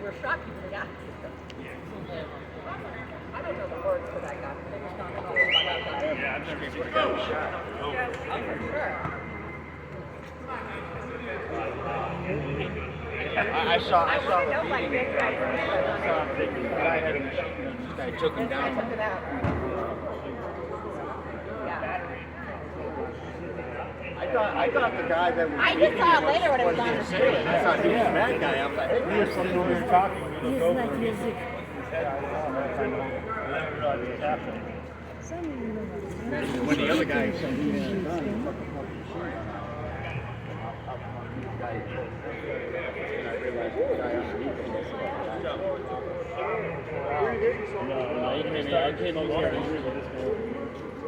We're shocked you forgot. I don't know the words for that guy. Yeah, I've never seen a guy shot. For sure. I saw I the know like video. big guy. I took him down. Took it out. Yeah. I thought the guy that was I just saw it later when it was on the street. I thought he was that guy. I was like, hey, We were sitting over here talking. We looked over and music. his head was on there. I didn't realize what was happening. when the other guy said he had No, he came in. I came over here.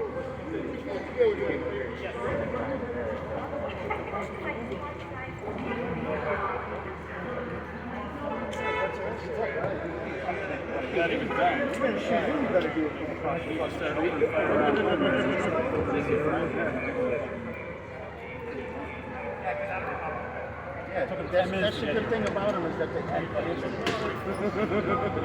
Not even done. He started opening fire around. Yeah, that's the good thing about him is that they can't finish it.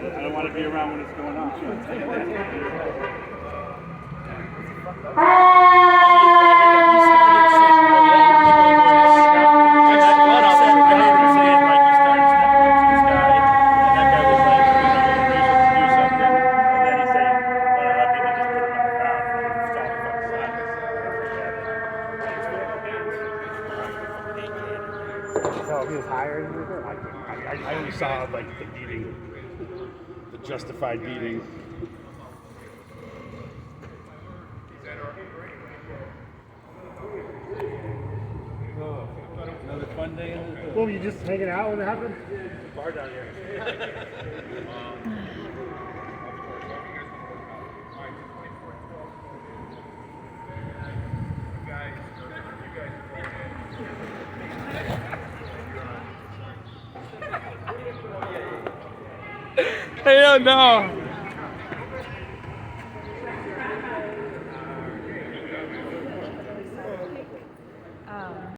I don't want to be around when it's going on. He was hired and everything? I only saw like the beating, the justified beating. Another fun day in the Well, were you just hanging out when it happened? bar down here. I don't know.